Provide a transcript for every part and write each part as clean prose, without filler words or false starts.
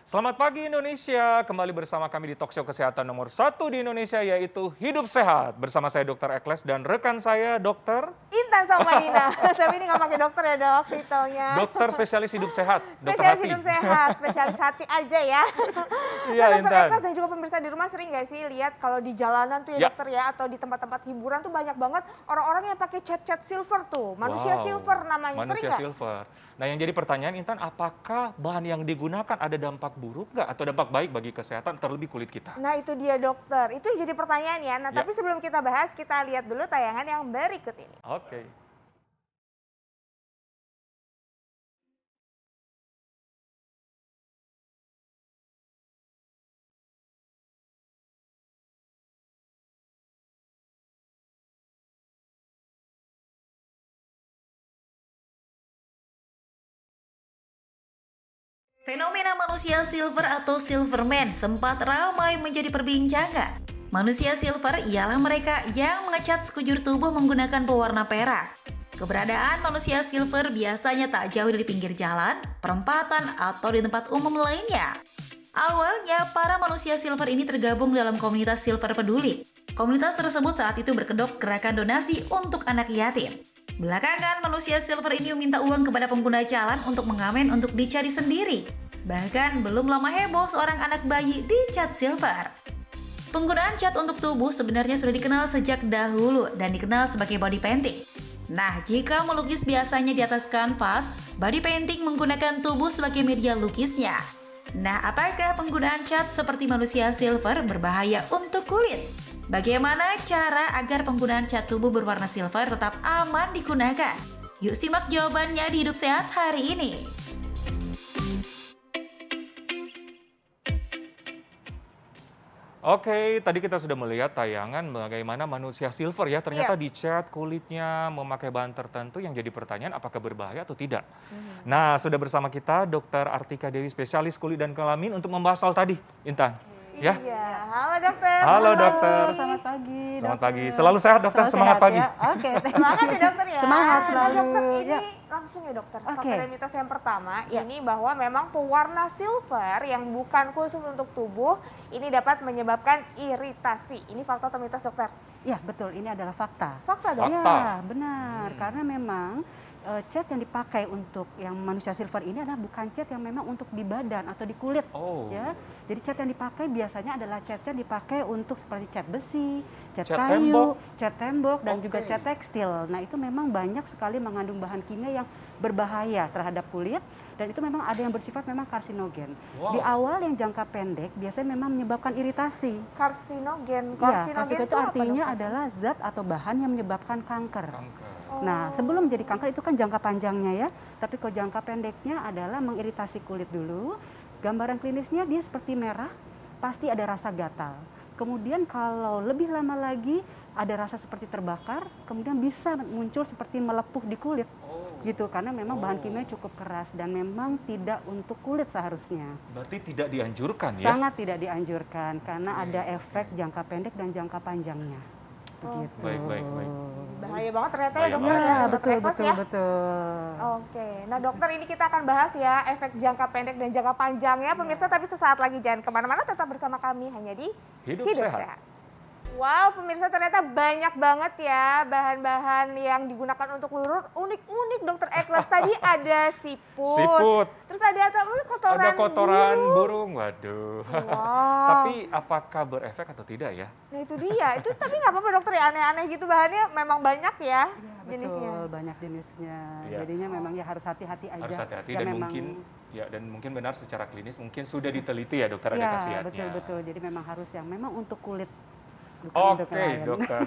Selamat pagi Indonesia, kembali bersama kami di Talkshow Kesehatan nomor 1 di Indonesia yaitu Hidup Sehat. Bersama saya Dr. Ekles dan rekan saya Dr. Intan sama Dina. Tapi ini nggak pakai dokter ya dok, titelnya. Dokter spesialis hidup sehat, Dokter Spesialis Hati. hidup sehat, spesialis hati aja ya. Iya Nah, dokter Intan. Eklas dan juga pemirsa di rumah sering nggak sih lihat kalau di jalanan tuh ya Ya. dokter ya, atau di tempat-tempat hiburan tuh banyak banget orang-orang yang pakai cat-cat silver tuh. Manusia Wow, silver namanya, sering manusia nggak? silver. Nah yang jadi pertanyaan Intan, apakah bahan yang digunakan ada dampak buruk nggak atau dampak baik bagi kesehatan terlebih kulit kita? Nah itu dia dokter, itu yang jadi pertanyaan ya. Nah Ya. tapi sebelum kita bahas, kita lihat dulu tayangan yang berikut ini. Oke. Fenomena manusia silver atau silverman sempat ramai menjadi perbincangan. Manusia silver ialah mereka yang mengecat sekujur tubuh menggunakan pewarna perak. Keberadaan manusia silver biasanya tak jauh dari pinggir jalan, perempatan, atau di tempat umum lainnya. Awalnya, para manusia silver ini tergabung dalam komunitas silver peduli. Komunitas tersebut saat itu berkedok gerakan donasi untuk anak yatim. Belakangan, manusia silver ini meminta uang kepada pengguna jalan untuk mengamen untuk dicari sendiri. Bahkan belum lama heboh seorang anak bayi dicat silver. Penggunaan cat untuk tubuh sebenarnya sudah dikenal sejak dahulu dan dikenal sebagai body painting. Nah, jika melukis biasanya di atas kanvas, body painting menggunakan tubuh sebagai media lukisnya. Nah, apakah penggunaan cat seperti manusia silver berbahaya untuk kulit? Bagaimana cara agar penggunaan cat tubuh berwarna silver tetap aman digunakan? Yuk simak jawabannya di Hidup Sehat hari ini. Oke, tadi kita sudah melihat tayangan bagaimana manusia silver ya ternyata dicat kulitnya memakai bahan tertentu yang jadi pertanyaan apakah berbahaya atau tidak. Nah, sudah bersama kita Dr. Artika Dewi spesialis kulit dan kelamin untuk membahas soal tadi, Intan. Ya. Iya, halo dokter. Halo dokter. Selamat pagi. Selamat dokter. pagi. Selalu sehat dokter, Selalu semangat sehat, pagi. ya. Oke, Semangat ya dokter ya. Semangat Nah, selalu. dokter ini Ya. langsung ya dokter. Oke. Fakta dan mitos yang pertama Ya. ini bahwa memang pewarna silver yang bukan khusus untuk tubuh ini dapat menyebabkan iritasi. Ini fakta atau mitos dokter? Ya, betul. Ini adalah fakta. Fakta dok. Fakta. Ya, benar. Karena memang cat yang dipakai untuk yang manusia silver ini adalah bukan cat yang memang untuk di badan atau di kulit. Oh. Ya, jadi cat yang dipakai biasanya adalah cat yang dipakai untuk seperti cat besi, cat Cat kayu, tembok. cat tembok, dan juga Oke. cat tekstil. Nah, itu memang banyak sekali mengandung bahan kimia yang berbahaya terhadap kulit, dan itu memang ada yang bersifat memang karsinogen. Wow. Di awal yang jangka pendek biasanya memang menyebabkan iritasi. Karsinogen. Ya, Karsinogen karsinogen itu apa, artinya dokter? adalah zat atau bahan yang menyebabkan kanker. Kanker. Nah, sebelum jadi kanker itu kan jangka panjangnya ya, tapi kalau jangka pendeknya adalah mengiritasi kulit dulu. Gambaran klinisnya dia seperti merah, pasti ada rasa gatal. Kemudian kalau lebih lama lagi ada rasa seperti terbakar, kemudian bisa muncul seperti melepuh di kulit. Gitu, karena memang bahan kimia cukup keras dan memang tidak untuk kulit seharusnya. Berarti tidak dianjurkan ya? Sangat tidak dianjurkan karena ada efek jangka pendek dan jangka panjangnya. Begitu. Baik, baik, baik. Bahaya banget ternyata ya Bahaya dokter banget. ya. Ya, Dokter betul, Eklas betul, ya. betul. Oke, nah dokter ini kita akan bahas ya efek jangka pendek dan jangka panjang ya pemirsa, tapi sesaat lagi jangan kemana-mana, tetap bersama kami hanya di Hidup Sehat. Wow pemirsa, ternyata banyak banget ya bahan-bahan yang digunakan untuk lurur, unik-unik dokter Eklas. Tadi ada siput, Siput. terus ada kotoran, Ada kotoran burung, waduh. Wow. Tapi apakah berefek atau tidak ya? Nah itu dia, itu tapi nggak apa-apa dokter ya, aneh-aneh gitu bahannya memang banyak ya Ya, jenisnya. betul, banyak jenisnya. Iya. Jadinya memang ya harus hati-hati aja. Harus hati-hati Ya, dan memang- mungkin benar secara klinis mungkin sudah diteliti ya dokter ada Ya, khasiatnya. betul, betul. Jadi memang harus yang memang untuk kulit. Bukan untuk Oke, yang lain. dokter.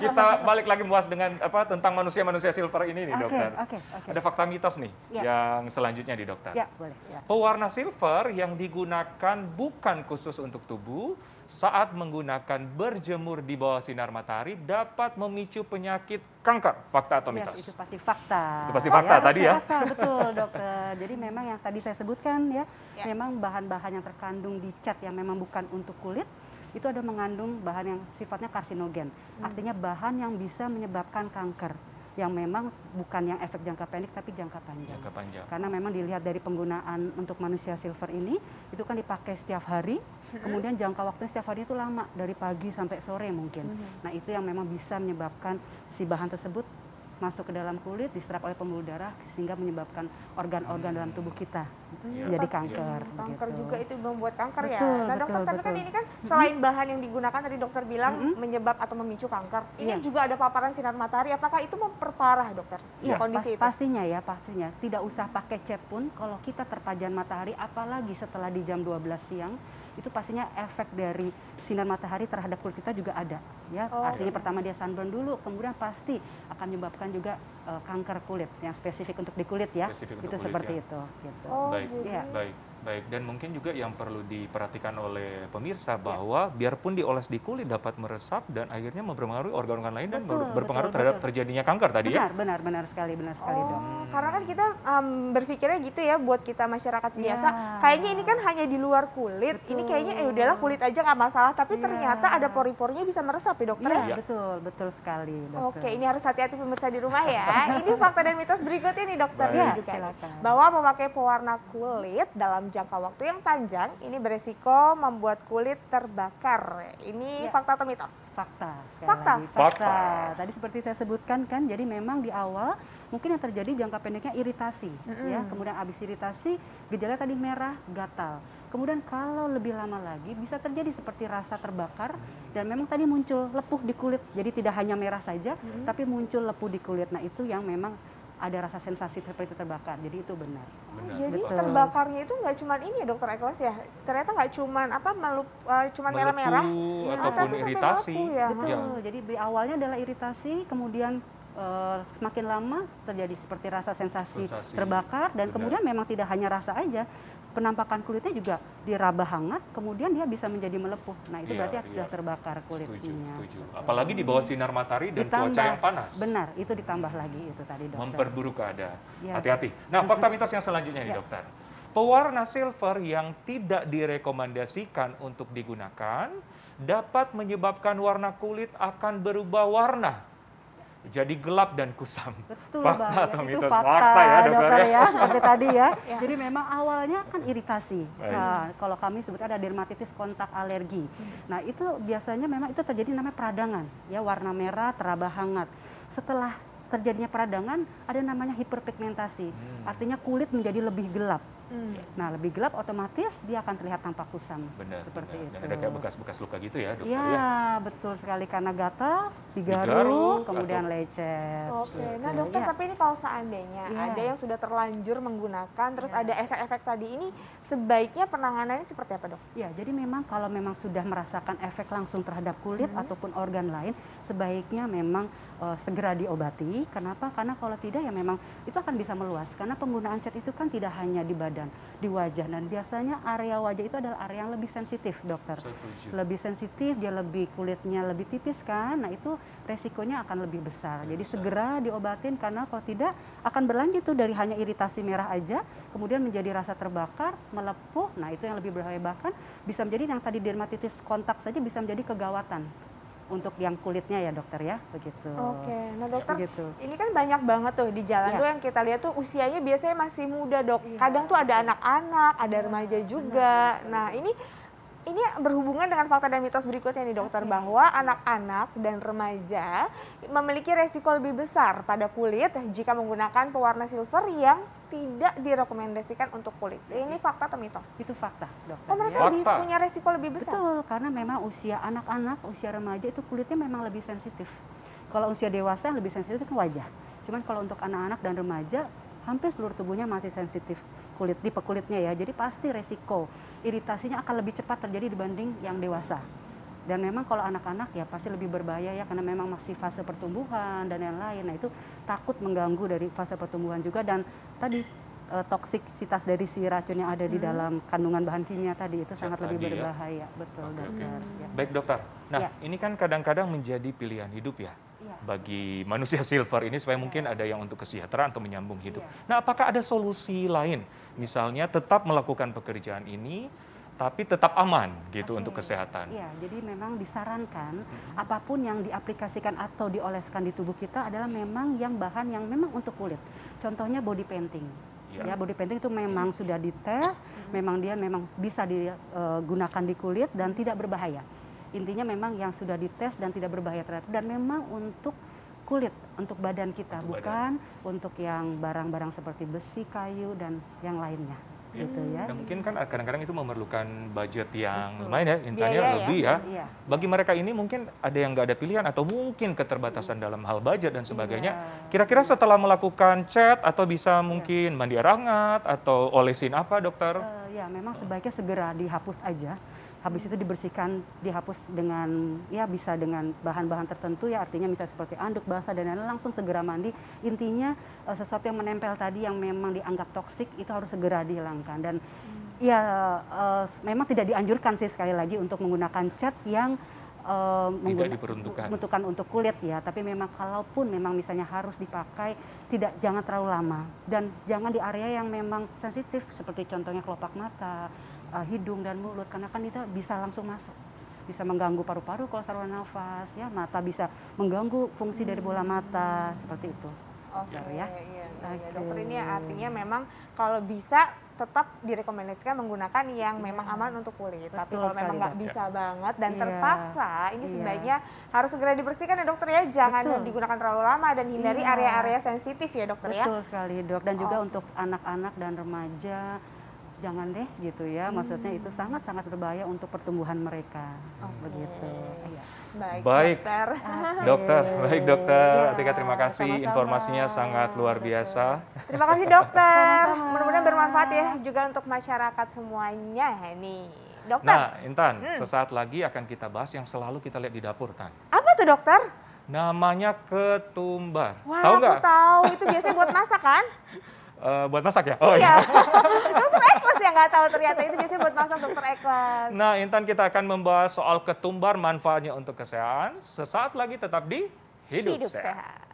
Kita balik lagi membahas dengan tentang manusia-manusia silver ini nih, Oke, dokter. oke. Ada fakta mitos nih Ya. yang selanjutnya di dokter. Ya, boleh. Silakan. Pewarna silver yang digunakan bukan khusus untuk tubuh saat menggunakan berjemur di bawah sinar matahari dapat memicu penyakit kanker. Fakta atau mitos? Yes, itu pasti fakta. Itu pasti fakta tadi ya? Fakta, betul dokter. Jadi memang yang tadi saya sebutkan ya, Ya. memang bahan-bahan yang terkandung di cat yang memang bukan untuk kulit, itu ada mengandung bahan yang sifatnya karsinogen. Artinya bahan yang bisa menyebabkan kanker. yang memang bukan yang efek jangka pendek tapi jangka panjang. Jangka panjang. Karena memang dilihat dari penggunaan untuk manusia silver ini, itu kan dipakai setiap hari, kemudian jangka waktunya setiap hari itu lama, dari pagi sampai sore mungkin. Nah itu yang memang bisa menyebabkan si bahan tersebut masuk ke dalam kulit, diserap oleh pembuluh darah sehingga menyebabkan organ-organ dalam tubuh kita jadi kanker. Kanker gitu. juga itu membuat kanker ya. Betul, Nah dokter, betul, tapi kan betul. ini kan selain bahan yang digunakan tadi dokter bilang menyebab atau memicu kanker, ini Iya. juga ada paparan sinar matahari. Apakah itu memperparah dokter Iya, kondisi itu? pastinya ya, pastinya. Tidak usah pakai cat pun, kalau kita terpajan matahari, apalagi setelah di jam 12 siang, itu pastinya efek dari sinar matahari terhadap kulit kita juga ada. Ya, artinya pertama dia sunburn dulu, kemudian pasti akan menyebabkan juga kanker kulit yang spesifik untuk di kulit ya. Spesifik untuk Itu kulit, seperti ya. itu. Gitu. Oh, Baik, jadi- Iya. baik. Dan mungkin juga yang perlu diperhatikan oleh pemirsa bahwa biarpun dioles di kulit dapat meresap dan akhirnya mempengaruhi organ-organ lain dan Betul, berpengaruh betul, terhadap betul. terjadinya kanker tadi ya. Benar sekali dok. Karena kan kita berpikirnya gitu ya buat kita masyarakat Iya. biasa. Kayaknya ini kan hanya di luar kulit. Ini Betul. kayaknya udahlah kulit aja nggak masalah. Tapi Iya. ternyata ada pori-porinya bisa meresap ya dokter Iya, ya? betul sekali. Dokter. Oke, ini harus hati-hati pemirsa di rumah ya. Ini fakta dan mitos berikutnya nih dokter Baik. ini Iya, juga. silakan. Bahwa memakai pewarna kulit dalam jangka waktu yang panjang ini beresiko membuat kulit terbakar. Ini Iya. fakta atau mitos? Fakta. sekali Fakta? lagi. Fakta. Tadi seperti saya sebutkan kan, jadi memang di awal mungkin yang terjadi jangka pendeknya iritasi, ya. Kemudian habis iritasi, gejala tadi merah, gatal. Kemudian kalau lebih lama lagi bisa terjadi seperti rasa terbakar dan memang tadi muncul lepuh di kulit. Jadi tidak hanya merah saja, tapi muncul lepuh di kulit. Nah itu yang memang ada rasa sensasi seperti terbakar. Jadi itu benar. Benar. Jadi Betul. terbakarnya itu nggak cuman ini ya dokter Eklas ya? Ternyata nggak cuman cuman merah-merah. Melepuh Ya, ataupun tapi sampai iritasi. melepuh ya. Betul. Ya. Jadi di awalnya adalah iritasi, kemudian semakin lama terjadi seperti rasa sensasi Sensasi. terbakar dan Benar. kemudian memang tidak hanya rasa aja, penampakan kulitnya juga diraba hangat, kemudian dia bisa menjadi melepuh. Nah itu Iya, berarti iya. sudah terbakar kulitnya. Setuju. Apalagi di bawah sinar matahari dan cuaca yang panas. Benar, itu ditambah lagi itu tadi dokter. Memperburuk keadaan. Ya. Hati-hati. Nah, fakta mitos yang selanjutnya nih Ya. dokter. Pewarna silver yang tidak direkomendasikan untuk digunakan dapat menyebabkan warna kulit akan berubah warna. Jadi gelap dan kusam. Betul Fakta banget, atau itu mitos? fakta, Fakta ya, dokter ya. seperti tadi ya. Ya. Jadi memang awalnya kan iritasi. Baik. Nah, kalau kami sebut ada dermatitis kontak alergi. Nah itu biasanya memang itu terjadi namanya peradangan, ya warna merah teraba hangat. Setelah terjadinya peradangan ada namanya hiperpigmentasi, artinya kulit menjadi lebih gelap. Nah lebih gelap otomatis dia akan terlihat tampak kusam. Benar. Seperti benar. itu. Dan ada kayak bekas-bekas luka gitu ya, dokter Iya, ya. betul sekali karena gatal, digaruk, Digaruk, kemudian atau- lecet. Oke, gitu. nah dokter Iya. tapi ini kalau seandainya Iya. ada yang sudah terlanjur menggunakan terus Iya. ada efek-efek tadi ini sebaiknya penanganannya seperti apa dok? Ya, jadi memang kalau memang sudah merasakan efek langsung terhadap kulit ataupun organ lain, sebaiknya memang segera diobati. Kenapa? Karena kalau tidak ya memang itu akan bisa meluas. Karena penggunaan cat itu kan tidak hanya di badan, di wajah. Dan biasanya area wajah itu adalah area yang lebih sensitif, dokter. Setuju. Lebih sensitif, dia lebih kulitnya lebih tipis kan. Nah itu resikonya akan lebih besar. Jadi segera diobatin karena kalau tidak akan berlanjut tuh dari hanya iritasi merah aja, kemudian menjadi rasa terbakar, melepuh. Nah itu yang lebih berbahaya, bahkan bisa menjadi yang tadi dermatitis kontak saja bisa menjadi kegawatan untuk yang kulitnya ya dokter ya, begitu. Oke, nah dokter Begitu. ini kan banyak banget tuh di jalan Iya. tuh yang kita lihat tuh usianya biasanya masih muda dok. Iya. Kadang tuh ada anak-anak, ada remaja juga. Nah ini berhubungan dengan fakta dan mitos berikutnya nih dokter, Oke. bahwa anak-anak dan remaja memiliki resiko lebih besar pada kulit jika menggunakan pewarna silver yang tidak direkomendasikan untuk kulit. Ini fakta atau mitos? Itu fakta dokter. Oh mereka ya. lebih Fakta. punya resiko lebih besar? Betul, karena memang usia anak-anak, usia remaja itu kulitnya memang lebih sensitif. Kalau usia dewasa yang lebih sensitif itu kan wajah. Cuman kalau untuk anak-anak dan remaja, hampir seluruh tubuhnya masih sensitif tipe kulitnya ya. Jadi pasti resiko iritasinya akan lebih cepat terjadi dibanding yang dewasa. Dan memang kalau anak-anak ya pasti lebih berbahaya ya karena memang masih fase pertumbuhan dan yang lain. Nah itu takut mengganggu dari fase pertumbuhan juga dan tadi toksisitas dari si racun yang ada di dalam kandungan bahan kimia tadi itu sangat lebih tadi ya. berbahaya. Betul Oke, dokter. oke. Ya. Baik dokter. Nah, Ya. ini kan kadang-kadang menjadi pilihan hidup ya Iya. bagi manusia silver ini supaya mungkin ada yang untuk kesejahteraan atau menyambung hidup. Iya. Nah, apakah ada solusi lain? Misalnya tetap melakukan pekerjaan ini tapi tetap aman gitu Oke. untuk kesehatan. Iya, jadi memang disarankan apapun yang diaplikasikan atau dioleskan di tubuh kita adalah memang yang bahan yang memang untuk kulit. Contohnya body painting. Ya. Ya, body painting itu memang sudah dites, memang dia memang bisa digunakan di kulit dan tidak berbahaya. Intinya memang yang sudah dites dan tidak berbahaya terhadap dan memang untuk kulit, untuk badan kita, Untuk bukan untuk yang barang-barang seperti besi, kayu dan yang lainnya. Gitu ya. Dan mungkin kan kadang-kadang itu memerlukan budget yang Betul. lumayan ya, intinya Biaya ya. lebih ya. Iya. Bagi mereka ini mungkin ada yang nggak ada pilihan atau mungkin keterbatasan dalam hal budget dan sebagainya. Iya. Kira-kira setelah melakukan cat atau bisa mungkin mandi air hangat atau olesin apa dokter? Ya, memang sebaiknya segera dihapus aja. Habis itu dibersihkan, dihapus dengan ya bisa dengan bahan-bahan tertentu ya, artinya misalnya seperti anduk basah dan lain-lain, langsung segera mandi. Intinya sesuatu yang menempel tadi yang memang dianggap toksik itu harus segera dihilangkan dan ya memang tidak dianjurkan sih sekali lagi untuk menggunakan cat yang Diperuntukkan untuk kulit ya, tapi memang kalaupun memang misalnya harus dipakai jangan terlalu lama dan jangan di area yang memang sensitif seperti contohnya kelopak mata, hidung dan mulut karena kan itu bisa langsung masuk, bisa mengganggu paru-paru kalau saluran nafas ya, mata bisa mengganggu fungsi dari bola mata seperti itu. Oke, Ya. iya. Oke. Dokter, ini artinya memang kalau bisa tetap direkomendasikan menggunakan yang memang aman untuk kulit. Tapi Betul kalau memang sekali, nggak Dok. bisa banget dan Iya. terpaksa, ini Iya. sebaiknya harus segera dibersihkan ya dokter ya. Jangan Betul. digunakan terlalu lama dan hindari Iya. area-area sensitif ya dokter ya. Betul sekali dok, dan juga Oh. untuk anak-anak dan remaja jangan deh gitu ya, maksudnya itu sangat-sangat berbahaya untuk pertumbuhan mereka. Oke. Begitu. Iya. Baik. Dokter. Dokter, baik dokter. Iya, Atika terima kasih, sama-sama, informasinya sangat luar dokter. biasa. Terima kasih dokter. Sama-sama. Mudah-mudahan bermanfaat ya juga untuk masyarakat semuanya nih. Dokter, Nah, Intan, sesaat lagi akan kita bahas yang selalu kita lihat di dapur, Tan. apa tuh dokter? Namanya ketumbar. Wah, Tahu aku nggak? tahu. Itu biasanya buat masak kan? Buat masak ya? Oh Iya. iya. Dokter Eklas yang nggak tahu ternyata itu biasanya buat masak dokter Eklas. Nah, Intan, kita akan membahas soal ketumbar, manfaatnya untuk kesehatan. Sesaat lagi tetap di Hidup Sehat. Sehat.